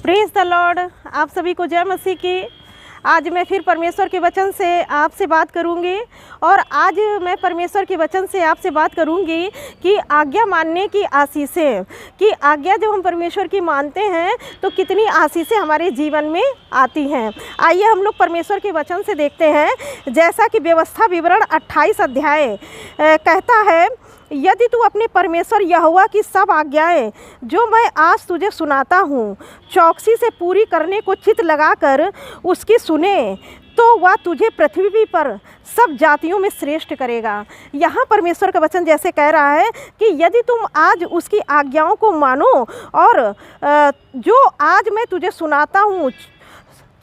Praise the Lord. आप सभी को जय मसीह की। आज मैं फिर परमेश्वर के वचन से आपसे बात करूंगी और आज मैं परमेश्वर के वचन से आपसे बात करूंगी कि आज्ञा मानने की आशीषें, कि आज्ञा जब हम परमेश्वर की मानते हैं तो कितनी आशीषें हमारे जीवन में आती हैं। आइए हम लोग परमेश्वर के वचन से देखते हैं। जैसा कि व्यवस्था विवरण 28 अध्याय कहता है, यदि तू अपने परमेश्वर यहोवा की सब आज्ञाएं जो मैं आज तुझे सुनाता हूँ चौकसी से पूरी करने को चित्त लगाकर उसकी सुने तो वह तुझे पृथ्वी पर सब जातियों में श्रेष्ठ करेगा। यहाँ परमेश्वर का वचन जैसे कह रहा है कि यदि तुम आज उसकी आज्ञाओं को मानो और जो आज मैं तुझे सुनाता हूँ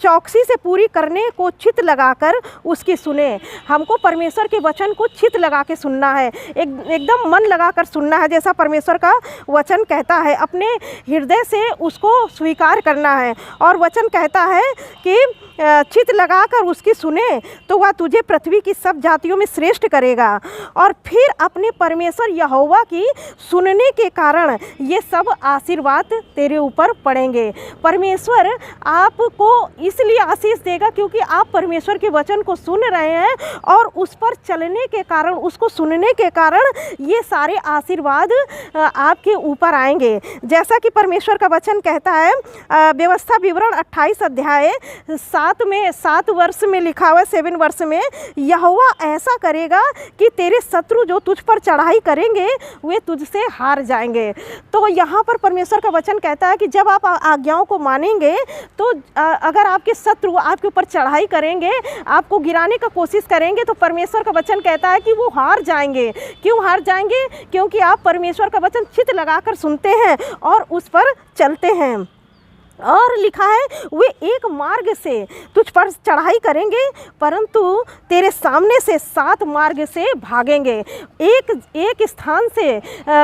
चौकसी से पूरी करने को चित्त लगाकर उसकी सुने। हमको परमेश्वर के वचन को चित्त लगा के सुनना है, एकदम मन लगाकर सुनना है। जैसा परमेश्वर का वचन कहता है अपने हृदय से उसको स्वीकार करना है। और वचन कहता है कि चित्त लगाकर उसकी सुने तो वह तुझे पृथ्वी की सब जातियों में श्रेष्ठ करेगा। और फिर अपने परमेश्वर यहोवा की सुनने के कारण ये सब आशीर्वाद तेरे ऊपर पड़ेंगे। परमेश्वर आपको इसलिए आशीष देगा क्योंकि आप परमेश्वर के वचन को सुन रहे हैं और उस पर चलने के कारण, उसको सुनने के कारण ये सारे आशीर्वाद आपके ऊपर आएंगे। जैसा कि परमेश्वर का वचन कहता है व्यवस्था विवरण 28 अध्याय 7 वर्ष में लिखा हुआ है, 7 वर्ष में, यहोवा ऐसा करेगा कि तेरे शत्रु जो तुझ पर चढ़ाई करेंगे वे तुझसे हार जाएंगे। तो यहाँ पर परमेश्वर का वचन कहता है कि जब आप आज्ञाओं को मानेंगे तो अगर आपके शत्रु आपके ऊपर चढ़ाई करेंगे, आपको गिराने का कोशिश करेंगे, तो परमेश्वर का वचन कहता है कि वो हार जाएंगे। क्यों हार जाएंगे? क्योंकि आप परमेश्वर का वचन चित्त लगाकर सुनते हैं और उस पर चलते हैं। और लिखा है वे एक मार्ग से तुझ पर चढ़ाई करेंगे परंतु तेरे सामने से 7 मार्ग से भागेंगे। एक स्थान से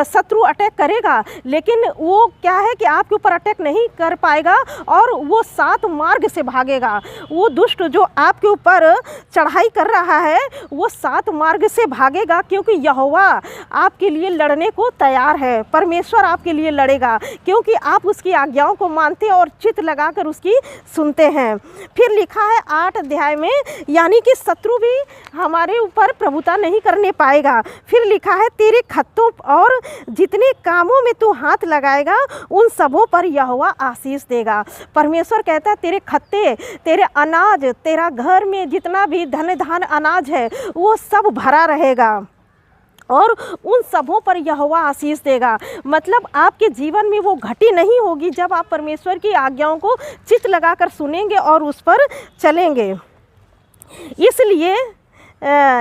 शत्रु अटैक करेगा लेकिन वो क्या है कि आपके ऊपर अटैक नहीं कर पाएगा और वो 7 मार्ग से भागेगा। वो दुष्ट जो आपके ऊपर चढ़ाई कर रहा है वो 7 मार्ग से भागेगा क्योंकि यहोवा आपके लिए लड़ने को तैयार है। परमेश्वर आपके लिए लड़ेगा क्योंकि आप उसकी आज्ञाओं को मानते हैं और चित्त लगाकर उसकी सुनते हैं। फिर लिखा है 8 अध्याय में, यानी कि शत्रु भी हमारे ऊपर प्रभुता नहीं करने पाएगा। फिर लिखा है तेरे खत्तों और जितने कामों में तू हाथ लगाएगा उन सबों पर यहोवा आशीष देगा। परमेश्वर कहता है तेरे खत्ते, तेरे अनाज, तेरा घर में जितना भी धन धान अनाज है वो सब भरा रहेगा और उन सबों पर यहोवा आशीष देगा। मतलब आपके जीवन में वो घटी नहीं होगी जब आप परमेश्वर की आज्ञाओं को चित्त लगाकर सुनेंगे और उस पर चलेंगे।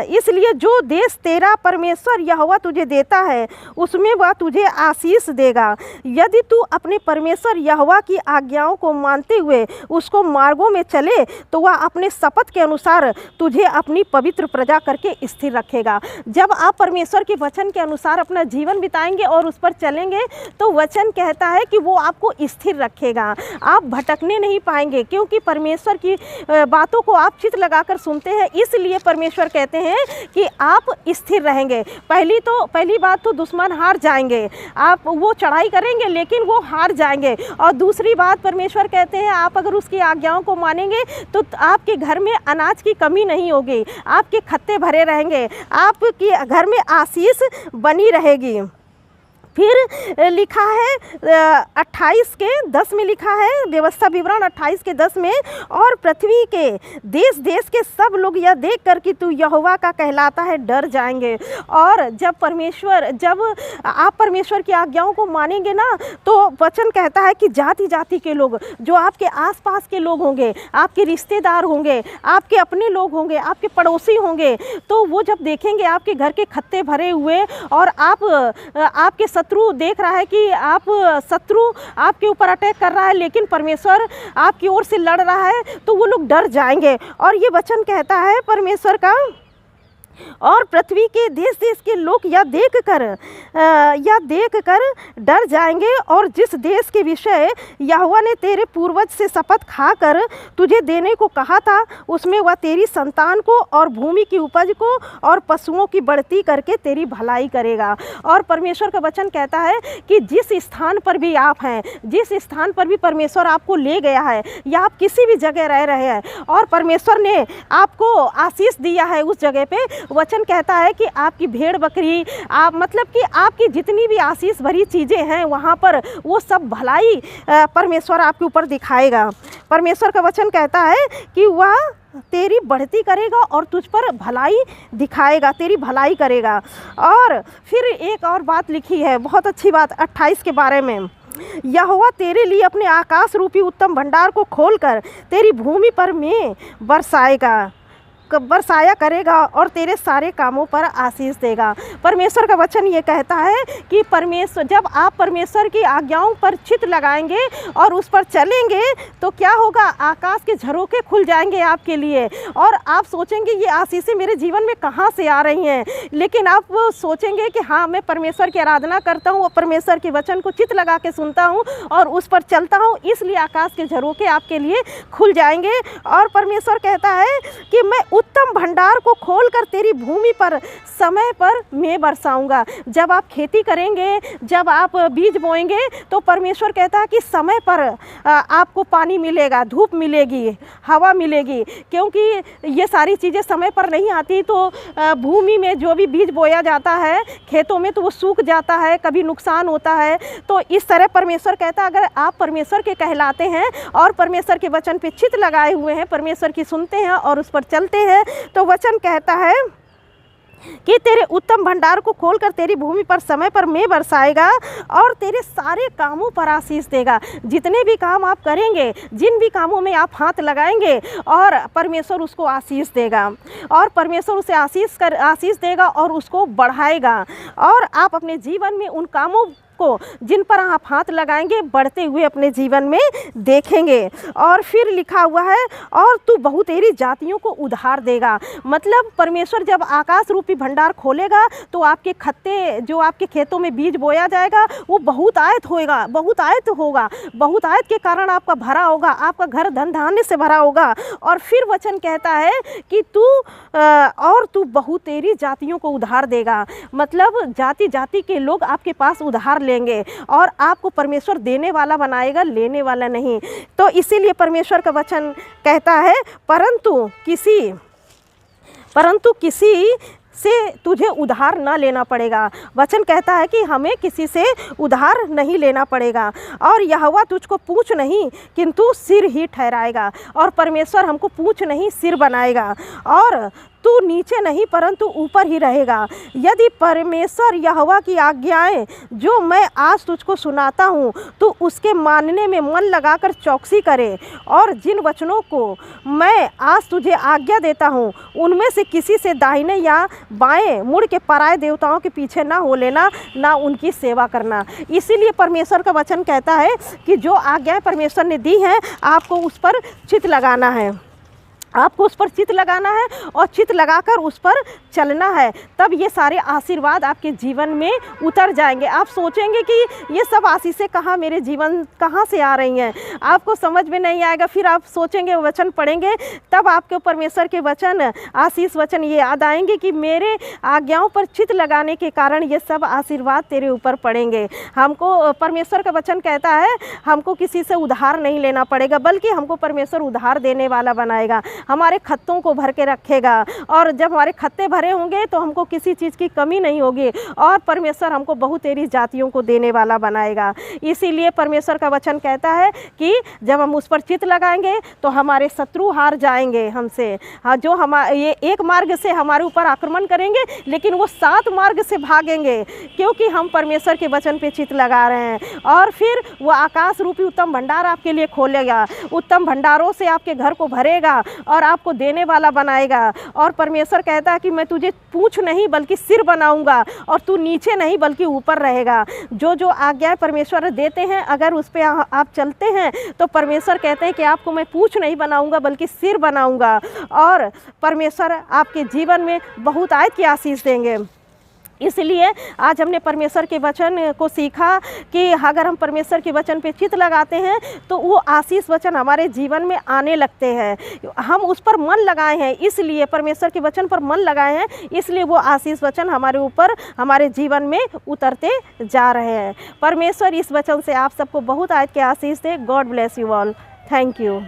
इसलिए जो देश तेरा परमेश्वर यहोवा तुझे देता है उसमें वह तुझे आशीष देगा यदि तू अपने परमेश्वर यहोवा की आज्ञाओं को मानते हुए उसको मार्गों में चले तो वह अपने शपथ के अनुसार तुझे अपनी पवित्र प्रजा करके स्थिर रखेगा। जब आप परमेश्वर के वचन के अनुसार अपना जीवन बिताएंगे और उस पर चलेंगे तो वचन कहता है कि वो आपको स्थिर रखेगा। आप भटकने नहीं पाएंगे क्योंकि परमेश्वर की बातों को आप चित्त लगाकर सुनते हैं। इसलिए परमेश्वर कहते हैं कि आप स्थिर रहेंगे। पहली बात तो दुश्मन हार जाएंगे, आप वो चढ़ाई करेंगे लेकिन वो हार जाएंगे। और दूसरी बात परमेश्वर कहते हैं आप अगर उसकी आज्ञाओं को मानेंगे तो आपके घर में अनाज की कमी नहीं होगी, आपके खत्ते भरे रहेंगे, आपके घर में आशीष बनी रहेगी। फिर लिखा है 28 के 10 में लिखा है व्यवस्था विवरण 28 के 10 में, और पृथ्वी के देश देश के सब लोग यह देख कर कि तू यहोवा का कहलाता है डर जाएंगे। और जब आप परमेश्वर की आज्ञाओं को मानेंगे ना तो वचन कहता है कि जाति जाति के लोग जो आपके आसपास के लोग होंगे, आपके रिश्तेदार होंगे, आपके अपने लोग होंगे, आपके पड़ोसी होंगे, तो वो जब देखेंगे आपके घर के खत्ते भरे हुए और आपके शत्रु देख रहा है कि शत्रु आपके ऊपर अटैक कर रहा है लेकिन परमेश्वर आपकी ओर से लड़ रहा है तो वो लोग डर जाएंगे। और ये वचन कहता है परमेश्वर का और पृथ्वी के देश देश के लोग यह देख कर डर जाएंगे। और जिस देश के विषय यहोवा ने तेरे पूर्वज से शपथ खाकर तुझे देने को कहा था, उसमें वह तेरी संतान को और भूमि की उपज को और पशुओं की बढ़ती करके तेरी भलाई करेगा। और परमेश्वर का वचन कहता है कि जिस स्थान पर भी आप हैं, जिस स्थान पर भी परमेश्वर आपको ले गया है, या आप किसी भी जगह रह रहे हैं और परमेश्वर ने आपको आशीष दिया है, उस जगह पे वचन कहता है कि आपकी भेड़ बकरी, आप मतलब कि आपकी जितनी भी आशीष भरी चीज़ें हैं वहाँ पर वो सब भलाई परमेश्वर आपके ऊपर दिखाएगा। परमेश्वर का वचन कहता है कि वह तेरी बढ़ती करेगा और तुझ पर भलाई दिखाएगा, तेरी भलाई करेगा। और फिर एक और बात लिखी है, बहुत अच्छी बात 28 के बारे में, यहोवा तेरे लिए अपने आकाश रूपी उत्तम भंडार को खोलकर तेरी भूमि पर में बरसाया करेगा और तेरे सारे कामों पर आशीष देगा। परमेश्वर का वचन ये कहता है कि जब आप परमेश्वर की आज्ञाओं पर चित लगाएंगे और उस पर चलेंगे तो क्या होगा, आकाश के झरोखे खुल जाएंगे आपके लिए। और आप सोचेंगे ये आशीषें मेरे जीवन में कहाँ से आ रही हैं, लेकिन आप सोचेंगे कि हाँ, मैं परमेश्वर की आराधना करता हूँ और परमेश्वर के वचन को चित लगा के सुनता हूँ और उस पर चलता हूँ, इसलिए आकाश के झरोखे आपके लिए खुल जाएंगे। और परमेश्वर कहता है कि मैं उत्तम भंडार को खोलकर तेरी भूमि पर समय पर मैं बरसाऊंगा। जब आप खेती करेंगे, जब आप बीज बोएंगे, तो परमेश्वर कहता है कि समय पर आपको पानी मिलेगा, धूप मिलेगी, हवा मिलेगी, क्योंकि ये सारी चीज़ें समय पर नहीं आती। तो भूमि में जो भी बीज बोया जाता है खेतों में, तो वो सूख जाता है, कभी नुकसान होता है। तो इस तरह परमेश्वर कहता है अगर आप परमेश्वर के कहलाते हैं और परमेश्वर के वचन पे चित लगाए हुए हैं, परमेश्वर की सुनते हैं और उस पर चलते हैं, तो वचन कहता है कि तेरे उत्तम भंडार को खोलकर तेरी भूमि पर समय पर मैं बरसाएगा और तेरे सारे कामों पर आशीष देगा। जितने भी काम आप करेंगे, जिन भी कामों में आप हाथ लगाएंगे, और परमेश्वर उसको आशीष देगा, और परमेश्वर उसे आशीष देगा और उसको बढ़ाएगा। और आप अपने जीवन में उन कामों को जिन पर आप हाथ लगाएंगे बढ़ते हुए अपने जीवन में देखेंगे। और फिर लिखा हुआ है, और तू बहुतेरी जातियों को उधार देगा। मतलब परमेश्वर जब आकाश रूपी भंडार खोलेगा तो आपके खत्ते, जो आपके खेतों में बीज बोया जाएगा, वो बहुतायत होगा, बहुतायत के कारण आपका भरा होगा, आपका घर धन धान्य से भरा होगा। और फिर वचन कहता है कि तू बहुतेरी जातियों को उधार देगा। मतलब जाति जाति के लोग आपके पास उधार लेंगे और आपको परमेश्वर देने वाला बनाएगा, लेने वाला नहीं। तो इसीलिए परमेश्वर का वचन कहता है, परंतु किसी से तुझे उधार ना लेना पड़ेगा। वचन कहता है कि हमें किसी से उधार नहीं लेना पड़ेगा। और यहोवा तुझको पूँछ नहीं किंतु सिर ही ठहराएगा। और परमेश्वर हमको पूँछ नहीं सिर बनाएगा। और तू नीचे नहीं परंतु ऊपर ही रहेगा। यदि परमेश्वर यहोवा की आज्ञाएं जो मैं आज तुझको सुनाता हूँ तो उसके मानने में मन लगाकर चौकसी करे, और जिन वचनों को मैं आज तुझे आज्ञा देता हूँ उनमें से किसी से दाहिने या बाएं मुड़ के पराये देवताओं के पीछे ना हो लेना, ना उनकी सेवा करना। इसीलिए परमेश्वर का वचन कहता है कि जो आज्ञाएं परमेश्वर ने दी हैं आपको उस पर चित लगाना है, आपको उस पर चित लगाना है और चित लगाकर उस पर चलना है। तब ये सारे आशीर्वाद आपके जीवन में उतर जाएंगे। आप सोचेंगे कि ये सब आशीषें कहाँ, मेरे जीवन कहाँ से आ रही हैं, आपको समझ में नहीं आएगा। फिर आप सोचेंगे, वचन पढ़ेंगे, तब आपके परमेश्वर के वचन, आशीष वचन ये याद आएंगे कि मेरे आज्ञाओं पर चित लगाने के कारण ये सब आशीर्वाद तेरे ऊपर पड़ेंगे। हमको परमेश्वर का वचन कहता है हमको किसी से उधार नहीं लेना पड़ेगा, बल्कि हमको परमेश्वर उधार देने वाला बनाएगा, हमारे खत्तों को भर के रखेगा। और जब हमारे खत्ते भरे होंगे तो हमको किसी चीज़ की कमी नहीं होगी, और परमेश्वर हमको बहुतेरी जातियों को देने वाला बनाएगा। इसीलिए परमेश्वर का वचन कहता है कि जब हम उस पर चित लगाएंगे तो हमारे शत्रु हार जाएंगे हमसे। हाँ, जो ये एक मार्ग से हमारे ऊपर आक्रमण करेंगे, लेकिन वो 7 मार्ग से भागेंगे, क्योंकि हम परमेश्वर के वचन पे चित लगा रहे हैं। और फिर वो आकाश रूपी उत्तम भंडार आपके लिए खोलेगा, उत्तम भंडारों से आपके घर को भरेगा और आपको देने वाला बनाएगा। और परमेश्वर कहता है कि मैं तुझे पूँछ नहीं बल्कि सिर बनाऊंगा, और तू नीचे नहीं बल्कि ऊपर रहेगा। जो जो आज्ञाएं परमेश्वर देते हैं, अगर उस पर आप चलते हैं तो परमेश्वर कहते हैं कि आपको मैं पूँछ नहीं बनाऊंगा बल्कि सिर बनाऊंगा, और परमेश्वर आपके जीवन में बहुत आयत की आशीष देंगे। इसलिए आज हमने परमेश्वर के वचन को सीखा कि अगर हम परमेश्वर के वचन पे चित्त लगाते हैं तो वो आशीष वचन हमारे जीवन में आने लगते हैं। हम उस पर मन लगाए हैं, इसलिए परमेश्वर के वचन पर मन लगाए हैं, इसलिए वो आशीष वचन हमारे ऊपर, हमारे जीवन में उतरते जा रहे हैं। परमेश्वर इस वचन से आप सबको बहुत आयत के आशीष दे। God bless you all. Thank you.